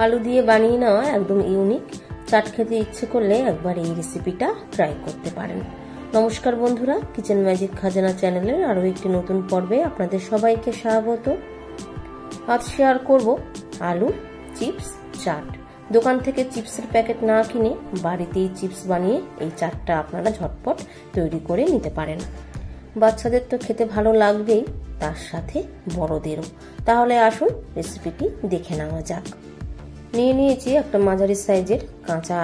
আলু দিয়ে বানিয়ে নেওয়া একদম ইউনিক চাট খেতে ইচ্ছে করলে একবার এই রেসিপিটা ট্রাই করতে পারেন। নমস্কার বন্ধুরা, কিচেন ম্যাজিক খাজানা চ্যানেলের আরও একটি নতুন পর্বে আপনাদের সবাইকে স্বাগত। আজ শেয়ার করব আলু চিপস চাট। দোকান থেকে চিপসের প্যাকেট না কিনে বাড়িতেই চিপস বানিয়ে এই চাটটা আপনারা ঝটপট তৈরি করে নিতে পারেন। বাচ্চাদের তো খেতে ভালো লাগবেই, তার সাথে বড়দেরও। তাহলে আসুন রেসিপিটি দেখে নেওয়া যাক। নিয়ে নিয়েছি একটা মাঝারি সাইজের কাঁচা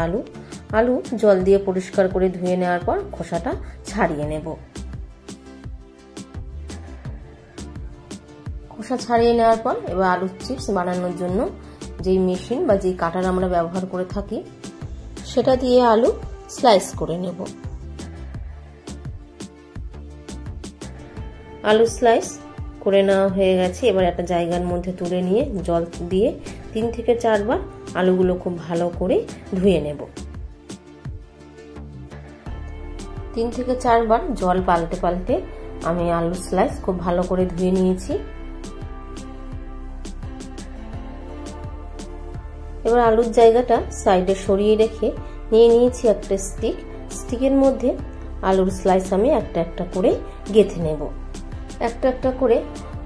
আলু জল দিয়ে পরিষ্কার করে ধুয়ে নেওয়ার পর খোসাটা ছাড়িয়ে নেব। খোসা ছাড়িয়ে নেওয়ার পর এবার আলুর চিপস বানানোর জন্য যেই মেশিন বা যেই কাটার আমরা ব্যবহার করে থাকি সেটা দিয়ে আলু স্লাইস করে নেব। আলু স্লাইস করে নেওয়া হয়ে গেছে। এবার একটা জায়গার মধ্যে তুলে নিয়ে জল দিয়ে 3 থেকে 4 বার আলুগুলো খুব ভালো করে ধুয়ে নেব। 3 থেকে 4 বার জল পাল্টে পাল্টে আমি আলু স্লাইস খুব ভালো করে ধুয়ে নিয়েছি। এবার আলুর জায়গাটা সাইডে সরিয়ে রেখে নিয়ে নিয়েছি একটা স্টিকের মধ্যে আলুর স্লাইস আমি একটা একটা করে গেঁথে নেব। একটা একটা করে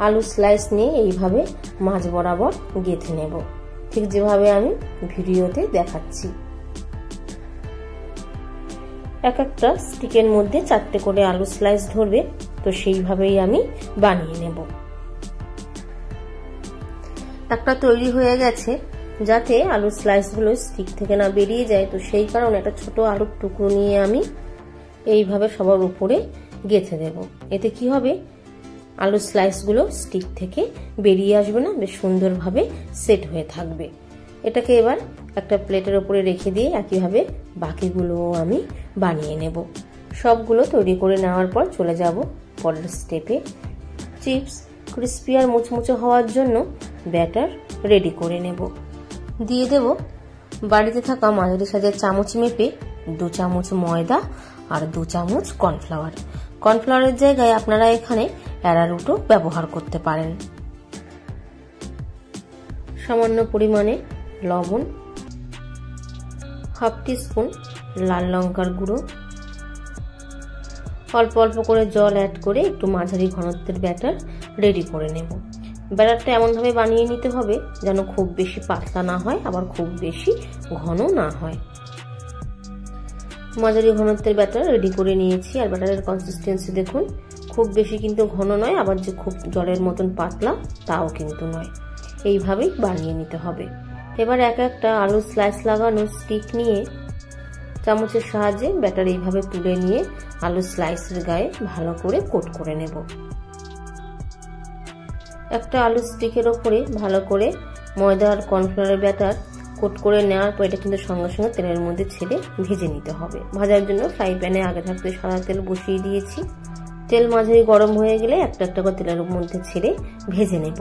আলু স্লাইস নিয়ে এইভাবে মাঝ বরাবর গেঁথে নেব, ঠিক যেভাবে আমি ভিডিওতে দেখাচ্ছি। এক একটা স্টিকের মধ্যে 4টে করে আলু স্লাইস ধরবে, তো সেইভাবেই আমি বানিয়ে নেব। একটা তৈরি হয়ে গেছে, যাতে আলু স্লাইসগুলো স্টিক থেকে না বেরিয়ে যায়, তো সেই কারণে একটা ছোট আলুর টুকরো নিয়ে আমি এইভাবে সবার উপরে গেঁথে দেব। এতে কি হবে, আলু স্লাইসগুলো স্টিক থেকে বেরিয়ে আসবে না, বেশ সুন্দরভাবে সেট হয়ে থাকবে। এটাকে এবার একটা প্লেটের উপরে রেখে দিয়ে একইভাবে বাকিগুলো আমি বানিয়ে নেব। সবগুলো তৈরি করে নেওয়ার পর চলে যাব পরের স্টেপে। চিপস ক্রিস্পি আর মুচমুচে হওয়ার জন্য ব্যাটার রেডি করে নেব। দিয়ে দেব বাড়িতে থাকা মাঝারি সাইজের চামচ মেপে 2 চামচ ময়দা আর 2 চামচ কর্নফ্লাওয়ার। কর্নফ্লাওয়ারের জায়গায় আপনারা এখানে অ্যারারুটও ব্যবহার করতে পারেন। সামান্য পরিমাণে লবণ, হাফ টিস্পুন লাল লঙ্কার গুঁড়ো, অল্প অল্প করে জল অ্যাড করে একটু মাঝারি ঘনত্বের ব্যাটার রেডি করে নেব। ব্যাটারটা এমনভাবে বানিয়ে নিতে হবে যেন খুব বেশি পাতলা না হয়, আবার খুব বেশি ঘন না হয়। মাঝারি ঘনত্বের ব্যাটার রেডি করে নিয়েছি। আর ব্যাটারের কনসিস্টেন্সি দেখুন, খুব বেশি কিন্তু ঘন নয়, আবার যে খুব জলের মতন পাতলা তাও কিন্তু নয়। এইভাবেই বানিয়ে নিতে হবে। এবার এক একটা আলু স্লাইস লাগানো স্টিক নিয়ে চামচের সাহায্যে ব্যাটার এইভাবে তুলে নিয়ে আলু স্লাইসের গায়ে ভালো করে কোট করে নেব। একটা আলু স্টিকের ওপরে ভালো করে ময়দা আর কর্নফ্লাওয়ারের ব্যাটার কোট করে নেওয়ার পর এটা কিন্তু সঙ্গে সঙ্গে তেলের মধ্যে ছেড়ে ভেজে নিতে হবে। ভাজার জন্য ফ্রাই প্যানে আগে থাকতে সাদা তেল বসিয়ে দিয়েছি। তেল মাঝারি গরম হয়ে গেলে একটা একটা করে তেলের মধ্যে ছেড়ে ভেজে নেব।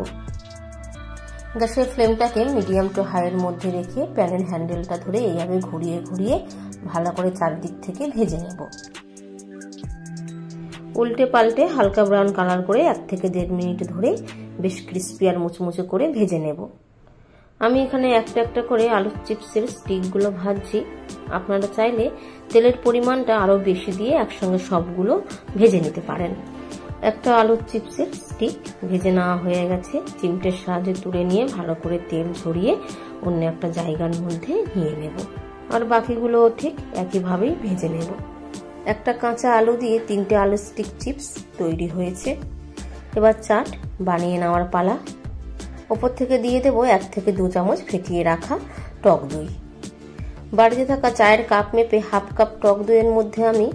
গ্যাসের ফ্লেমটাকে মিডিয়াম টু হাইয়ের মধ্যে রেখে প্যানের হ্যান্ডেলটা ধরে এইভাবে ঘুরিয়ে ঘুরিয়ে ভালো করে চারদিক থেকে ভেজে নেব। উল্টে পাল্টে হালকা ব্রাউন কালার করে 1 থেকে 1.5 মিনিট ধরে বেশ ক্রিস্পি আর মুচমুচে করে ভেজে নেব। আমি এখানে একটা একটা করে আলু চিপসের স্টিকগুলো ভাজছি। আপনারা চাইলে তেলের পরিমাণটা আরো বেশি দিয়ে একসঙ্গে সবগুলো ভেজে নিতে পারেন। একটা আলু চিপসের স্টিক ভেজে নেওয়া হয়ে গেছে। চিমটের সাহায্যে তুলে নিয়ে ভালো করে তেল ঝরিয়ে অন্য একটা জায়গার মধ্যে নিয়ে নেব। আর বাকিগুলো ঠিক একইভাবেই ভেজে নেব। একটা কাঁচা আলু দিয়ে 3টে আলু স্টিক চিপস তৈরি হয়েছে। এবার চাট বানিয়ে নেওয়ার পালা। ওপর থেকে দিয়ে দেব 1 থেকে 2 চামচ ফেটিয়ে রাখা টক দই। বাড়িতে থাকা চায়ের কাপ মেপে হাফ কাপ টক দইয়ের মধ্যে আমি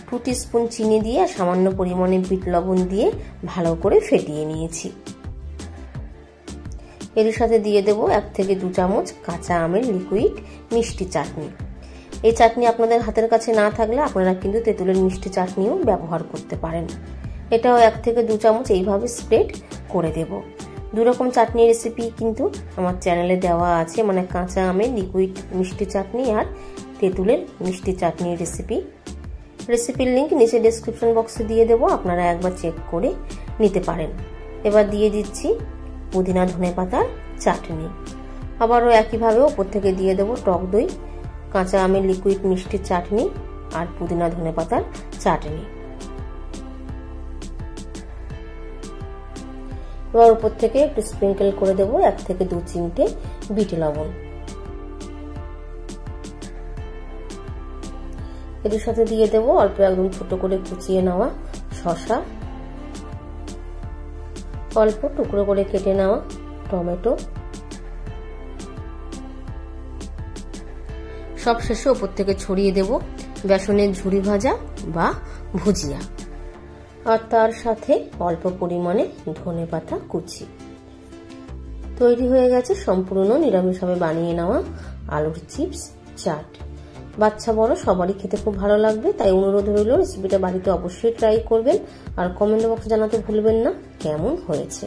2 টিস্পুন চিনি দিয়ে সামান্য পরিমাণে বিট লবণ দিয়ে ভালো করে ফেটিয়ে নিয়েছি। এর সাথে দিয়ে দেব 1 থেকে 2 চামচ কাঁচা আমের লিকুইড মিষ্টি চাটনি। এই চাটনি আপনাদের হাতের কাছে না থাকলে আপনারা কিন্তু তেঁতুলের মিষ্টি চাটনিও ব্যবহার করতে পারেন। এটাও 1 থেকে 2 চামচ এইভাবে স্প্রেড করে দেব। 2 রকম চাটনির রেসিপি কিন্তু আমার চ্যানেলে দেওয়া আছে, মানে কাঁচা আমের লিকুইড মিষ্টি চাটনি আর তেঁতুলের মিষ্টি চাটনির রেসিপির লিংক নিচে ডেসক্রিপশন বক্সে দিয়ে দেব, আপনারা একবার চেক করে নিতে পারেন। এবার দিয়ে দিচ্ছি পুদিনা ধনেপাতার চাটনি। আবারও একইভাবে ওপর থেকে দিয়ে দেবো টক দই, কাঁচা আমের লিকুইড মিষ্টির চাটনি আর পুদিনা ধনেপাতার চাটনি। এবার উপর থেকে একটু স্প্রিঙ্কেল করে দেবো 1 থেকে 2 চিমটে বিট লবণ। এর সাথে দিয়ে দেবো অল্প একদম ছোট করে কুচিয়ে নেওয়া শসা, অল্প টুকরো করে কেটে নেওয়া টমেটো, সব শেষে ওপর থেকে ছড়িয়ে দেব বেসনের ঝুরি ভাজা বা ভুজিয়া, আর তার সাথে অল্প পরিমাণে ধনেপাতা কুচি। তৈরি হয়ে গেছে সম্পূর্ণ নিরামিষভাবে বানিয়ে নেওয়া আলুর চিপস চাট। বাচ্চা বড় সবারই খেতে খুব ভালো লাগবে, তাই অনুরোধ রইল রেসিপিটা বাড়িতে অবশ্যই ট্রাই করবেন আর কমেন্ট বক্সে জানাতে ভুলবেন না কেমন হয়েছে।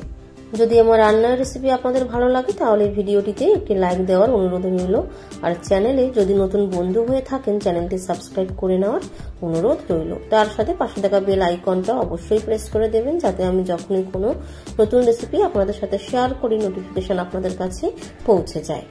যদি আমার রান্নার রেসিপি আপনাদের ভালো লাগে তাহলে ভিডিওটিতে একটি লাইক দেওয়ার অনুরোধ রইল, আর চ্যানেলে যদি নতুন বন্ধু হয়ে থাকেন চ্যানেলটি সাবস্ক্রাইব করে নেওয়ার অনুরোধ রইল। তার সাথে পাশে থাকা বেল আইকনটা অবশ্যই প্রেস করে দেবেন, যাতে আমি যখনই কোনো নতুন রেসিপি আপনাদের সাথে শেয়ার করি নোটিফিকেশন আপনাদের কাছে পৌঁছে যায়।